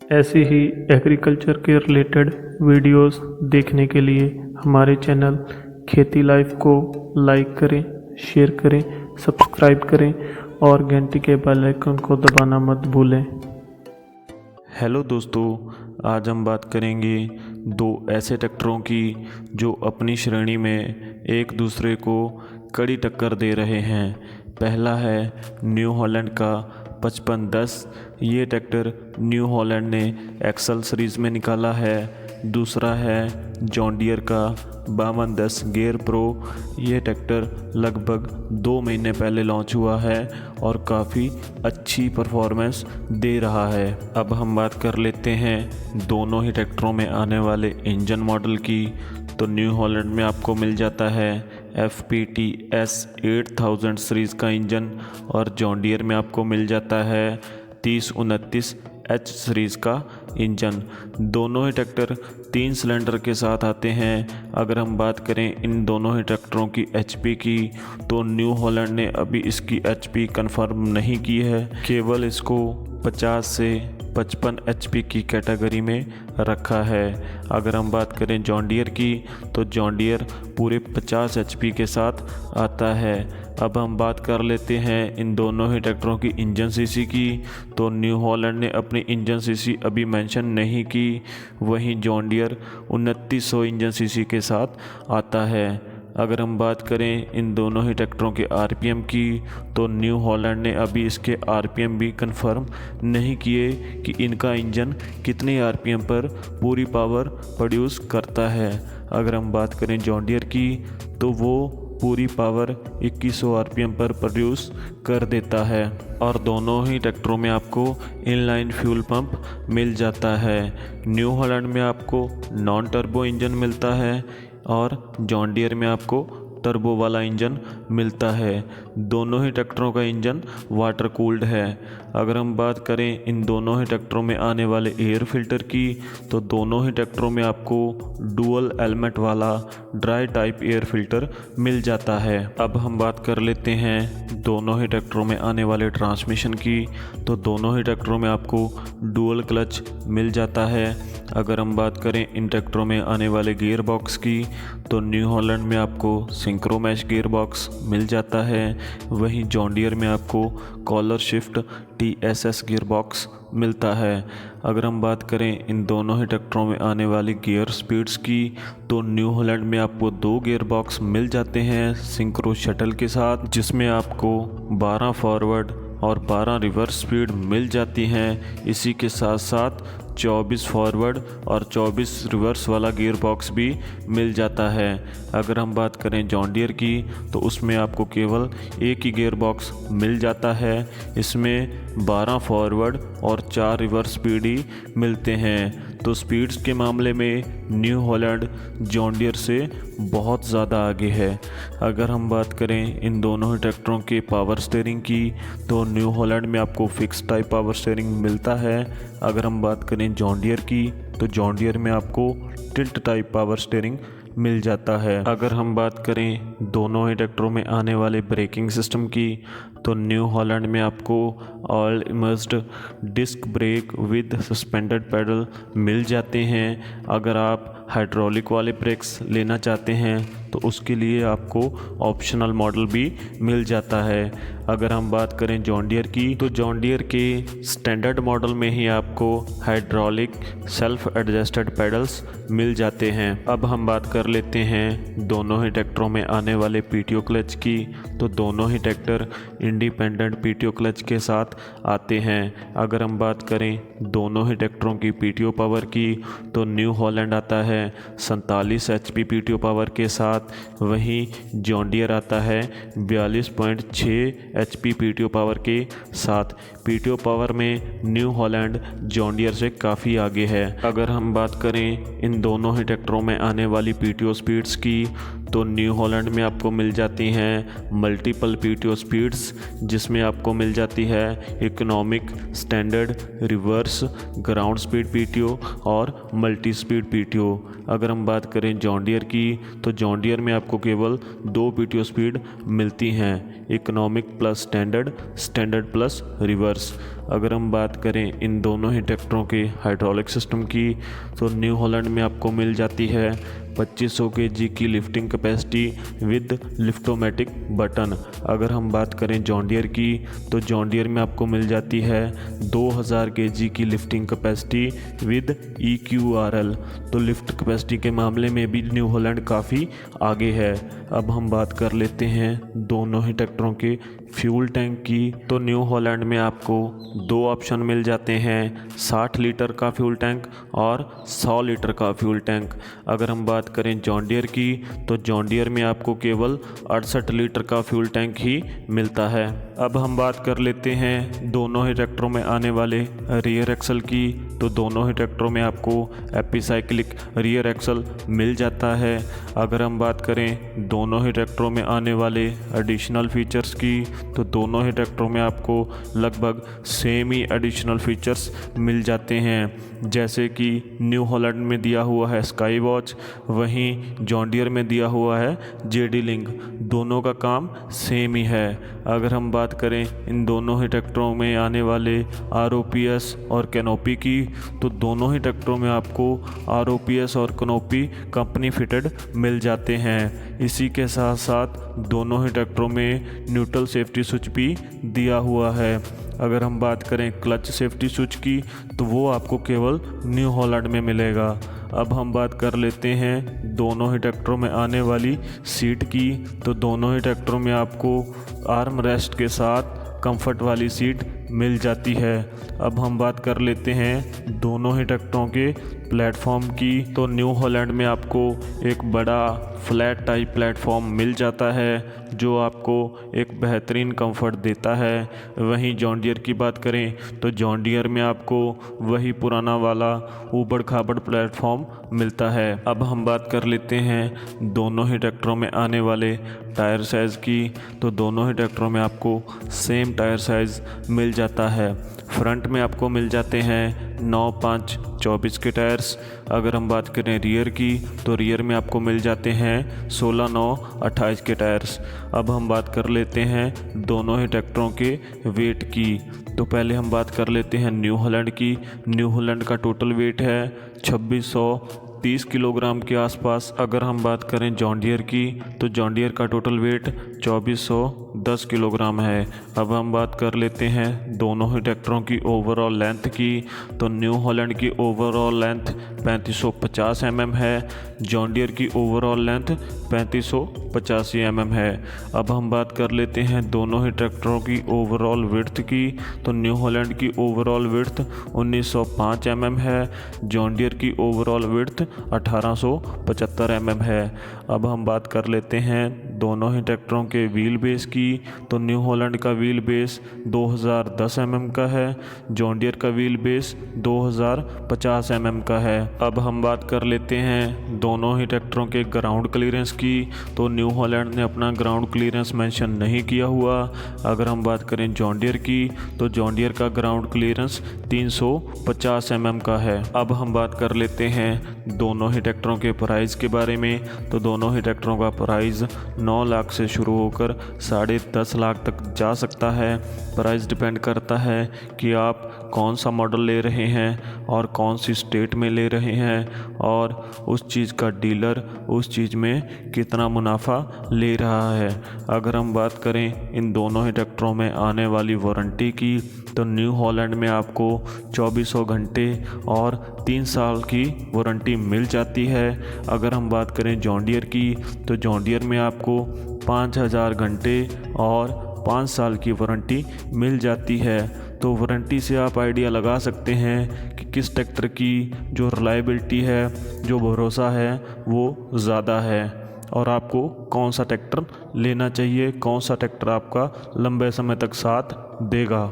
ऐसी ही एग्रीकल्चर के related videos देखने के लिए हमारे चैनल खेती लाइफ को लाइक करें, शेयर करें, सब्सक्राइब करें और घंटी के बेल आइकन को दबाना मत भूलें। हेलो दोस्तों, आज हम बात करेंगे दो ऐसे ट्रैक्टरों की जो अपनी श्रेणी में एक दूसरे को कड़ी टक्कर दे रहे हैं। पहला है न्यू हॉलैंड का 5510। ये ट्रैक्टर न्यू हॉलैंड ने एक्सल सीरीज़ में निकाला है। दूसरा है जॉन डियर का 5210 गियर प्रो। ये ट्रैक्टर लगभग 2 महीने पहले लॉन्च हुआ है और काफ़ी अच्छी परफॉर्मेंस दे रहा है। अब हम बात कर लेते हैं दोनों ही ट्रैक्टरों में आने वाले इंजन मॉडल की। तो न्यू हॉलैंड में आपको मिल जाता है FPTS 8000 सीरीज़ का इंजन और जॉन डियर में आपको मिल जाता है 3029H सीरीज़ का इंजन। दोनों ही ट्रैक्टर 3 सिलेंडर के साथ आते हैं। अगर हम बात करें इन दोनों ही ट्रैक्टरों की HP की, तो न्यू हॉलैंड ने अभी इसकी HP कंफर्म नहीं की है, केवल इसको 50 से 55 HP की कैटेगरी में रखा है। अगर हम बात करें जॉन डियर की, तो जॉन डियर पूरे 50 HP के साथ आता है। अब हम बात कर लेते हैं इन दोनों ही ट्रैक्टरों की इंजन सीसी की। तो न्यू हॉलैंड ने अपनी इंजन सीसी अभी मेंशन नहीं की, वहीं जॉन डियर 2900 इंजन सीसी के साथ आता है। अगर हम बात करें इन दोनों ही ट्रैक्टरों के RPM की, तो न्यू हॉलैंड ने अभी इसके RPM भी कंफर्म नहीं किए कि इनका इंजन कितने RPM पर पूरी पावर प्रोड्यूस करता है। अगर हम बात करें जॉन डियर की, तो वो पूरी पावर 2100 RPM पर प्रोड्यूस कर देता है। और दोनों ही ट्रैक्टरों में आपको इनलाइन फ्यूल पंप मिल जाता है। न्यू हॉलैंड में आपको नॉन टर्बो इंजन मिलता है और जॉन डियर में आपको टर्बो वाला इंजन मिलता है। दोनों ही ट्रैक्टरों का इंजन वाटर कूल्ड है। अगर हम बात करें इन दोनों ही ट्रैक्टरों में आने वाले एयर फिल्टर की, तो दोनों ही ट्रैक्टरों में आपको डुअल एलिमेंट वाला ड्राई टाइप एयर फिल्टर मिल जाता है। अब हम बात कर लेते हैं दोनों ही ट्रैक्टरों में आने वाले ट्रांसमिशन की। तो दोनों ही ट्रैक्टरों में आपको डुअल क्लच मिल जाता है। अगर हम बात करें इन ट्रैक्टरों में आने वाले गियर बॉक्स की, तो न्यू हॉलैंड में आपको सिंक्रोमैश गियर बॉक्स मिल जाता है, वहीं जॉन डियर में आपको collar shift TSS gear box मिलता है। अगर हम बात करें इन दोनों ही ट्रैक्टरों में आने वाली गियर स्पीड्स की, तो न्यू हॉलैंड में आपको 2 गियर बॉक्स मिल जाते हैं सिंक्रो शटल के साथ, जिसमें आपको 12 फॉरवर्ड और 12 रिवर्स स्पीड मिल जाती हैं। इसी के साथ साथ 24 फॉरवर्ड और 24 रिवर्स वाला गियर बॉक्स भी मिल जाता है। अगर हम बात करें जॉन डियर की, तो उसमें आपको केवल एक ही गियर बॉक्स मिल जाता है। इसमें 12 फॉरवर्ड और 4 रिवर्स स्पीड ही मिलते हैं। तो स्पीड्स के मामले में न्यू हॉलैंड जॉन डियर से बहुत ज़्यादा आगे है। अगर हम बात करें इन दोनों ही ट्रैक्टरों के पावर स्टीयरिंग की, तो न्यू हॉलैंड में आपको फिक्स टाइप पावर स्टीयरिंग मिलता है। अगर हम बात करें जॉन डियर की, तो जॉन डियर में आपको टिल्ट टाइप पावर स्टीयरिंग मिल जाता है। अगर हम बात करें दोनों ही ट्रैक्टरों में आने वाले ब्रेकिंग सिस्टम की, तो न्यू हॉलैंड में आपको all immersed disc brake with suspended pedal मिल जाते हैं। अगर आप हाइड्रोलिक वाले ब्रेक्स लेना चाहते हैं, तो उसके लिए आपको ऑप्शनल मॉडल भी मिल जाता है। अगर हम बात करें जॉन डियर की, तो जॉन डियर के स्टैंडर्ड मॉडल में ही आपको हाइड्रोलिक सेल्फ एडजस्टेड पैडल्स मिल जाते हैं। अब हम बात कर लेते हैं दोनों ही ट्रैक्टरों में आने वाले PTO क्लच की। तो दोनों ही ट्रैक्टर इंडिपेंडेंट PTO क्लच के साथ आते हैं। अगर हम बात करें दोनों ही ट्रैक्टरों की PTO पावर की, तो न्यू हॉलैंड आता है 47 HP PTO पावर के साथ, वहीं जॉन डियर आता है 42.6 HP PTO पावर के साथ। PTO पावर में न्यू हॉलैंड जॉन डियर से काफ़ी आगे है। अगर हम बात करें इन दोनों ही ट्रैक्टरों में आने वाली PTO स्पीड्स की, तो न्यू हॉलैंड में आपको मिल जाती हैं मल्टीपल PTO स्पीड्स, जिसमें आपको मिल जाती है economic, standard, reverse, ground speed PTO और मल्टी स्पीड PTO। अगर हम बात करें जॉन डियर की, तो जॉन डियर में आपको केवल 2 PTO स्पीड मिलती हैं, economic plus standard, standard plus reverse. अगर हम बात करें इन दोनों ही ट्रैक्टरों के हाइड्रोलिक सिस्टम की, तो न्यू हॉलैंड में आपको मिल जाती है 2500 kg की लिफ्टिंग कैपेसिटी विद लिफ्टोमेटिक बटन। अगर हम बात करें जॉन डियर की, तो जॉन डियर में आपको मिल जाती है 2000 kg की लिफ्टिंग कैपेसिटी विद EQRL। तो लिफ्ट कैपेसिटी के मामले में भी न्यू हॉलैंड काफ़ी आगे है। अब हम बात कर लेते हैं दोनों ही ट्रैक्टरों के फ्यूल टैंक की। तो न्यू हॉलैंड में आपको दो ऑप्शन मिल जाते हैं, 60 लीटर का फ्यूल टैंक और 100 लीटर का फ्यूल टैंक। अगर हम बात करें जॉन डियर की, तो जॉन डियर में आपको केवल 68 लीटर का फ्यूल टैंक ही मिलता है। अब हम बात कर लेते हैं दोनों ही ट्रैक्टरों में आने वाले रियर एक्सल की। तो दोनों ही ट्रैक्टरों में आपको एपिसाइक्लिक रियर एक्सल मिल जाता है। अगर हम बात करें दोनों ही ट्रैक्टरों में आने वाले एडिशनल फीचर्स की, तो दोनों ही ट्रैक्टरों में आपको लगभग सेम ही एडिशनल फीचर्स मिल जाते हैं। जैसे कि न्यू हॉलैंड में दिया हुआ है स्काई वॉच, वहीं जॉन डियर में दिया हुआ है JD लिंक। दोनों का काम सेम ही है। अगर हम बात करें इन दोनों ही ट्रैक्टरों में आने वाले ROPS और कैनोपी की, तो दोनों ही ट्रैक्टरों में आपको ROPS और कैनोपी कंपनी फिटेड मिल जाते हैं। इसी के साथ साथ दोनों ही ट्रैक्टरों में न्यूट्रल सेफ्टी स्विच भी दिया हुआ है। अगर हम बात करें क्लच सेफ्टी स्विच की, तो वो आपको केवल न्यू हॉलैंड में मिलेगा। अब हम बात कर लेते हैं दोनों ही ट्रैक्टरों में आने वाली सीट की। तो दोनों ही ट्रैक्टरों में आपको आर्म रेस्ट के साथ कंफर्ट वाली सीट मिल जाती है। अब हम बात कर लेते हैं दोनों ही ट्रैक्टरों के प्लेटफॉर्म की। तो न्यू हॉलैंड में आपको एक बड़ा फ्लैट टाइप प्लेटफॉर्म मिल जाता है, जो आपको एक बेहतरीन कंफर्ट देता है। वहीं जॉन डियर की बात करें, तो जॉन डियर में आपको वही पुराना वाला ऊबड़ खाबड़ प्लेटफॉर्म मिलता है। अब हम बात कर लेते हैं दोनों ही ट्रैक्टरों में आने वाले टायर साइज़ की। तो दोनों ही ट्रैक्टरों में आपको सेम टायर साइज़ मिल जाता है। फ्रंट में आपको मिल जाते हैं 9-5-24 के टायर्स। अगर हम बात करें रियर की, तो रियर में आपको मिल जाते हैं 16-9-28 के टायर्स। अब हम बात कर लेते हैं दोनों ही ट्रैक्टरों के वेट की। तो पहले हम बात कर लेते हैं न्यू हॉलैंड की। न्यू हॉलैंड का टोटल वेट है 2630 किलोग्राम के आसपास। अगर हम बात करें जॉन डियर की, तो जॉन डियर का टोटल वेट 2410 किलोग्राम है। अब हम बात कर लेते हैं दोनों ही ट्रैक्टरों की ओवरऑल लेंथ की। तो न्यू हॉलैंड की ओवरऑल लेंथ 3550 mm है, जॉन डियर की ओवरऑल लेंथ 3585 mm है। अब हम बात कर लेते हैं दोनों ही ट्रैक्टरों की ओवरऑल विड्थ की। तो न्यू हॉलैंड की ओवरऑल विड्थ 1905 mm है, जॉन डियर की ओवरऑल विड्थ 1875 mm है। अब हम बात कर लेते हैं दोनों ही ट्रैक्टरों के व्हील बेस की। तो न्यू हॉलैंड का व्हील बेस 2010 mm का है, जॉन डियर का व्हील बेस 2050 mm का है। अब हम बात कर लेते हैं दोनों ही ट्रैक्टरों के ग्राउंड क्लियरेंस की। तो न्यू हॉलैंड ने अपना ग्राउंड क्लियरेंस मेंशन नहीं किया हुआ। अगर हम बात करें जॉन डियर की, तो जॉन डियर का ग्राउंड क्लियरेंस 350 mm का है। अब हम बात कर लेते हैं दोनों ही ट्रैक्टरों के प्राइस के बारे में। तो दोनों ही ट्रैक्टरों का प्राइस 9 लाख से शुरू होकर 10.5 लाख तक जा सकता है। प्राइस डिपेंड करता है कि आप कौन सा मॉडल ले रहे हैं और कौन सी स्टेट में ले रहे हैं, और उस चीज़ का डीलर उस चीज़ में कितना मुनाफा ले रहा है। अगर हम बात करें इन दोनों ही ट्रैक्टरों में आने वाली वारंटी की, तो न्यू हॉलैंड में आपको 2400 घंटे और 3 साल की वारंटी मिल जाती है। अगर हम बात करें जॉन डियर की, तो जॉन डियर में आपको 5000 घंटे और 5 साल की वारंटी मिल जाती है। तो वारंटी से आप आइडिया लगा सकते हैं कि किस ट्रैक्टर की जो रिलायबिलिटी है, जो भरोसा है, वो ज़्यादा है, और आपको कौन सा ट्रैक्टर लेना चाहिए, कौन सा ट्रैक्टर आपका लंबे समय तक साथ देगा।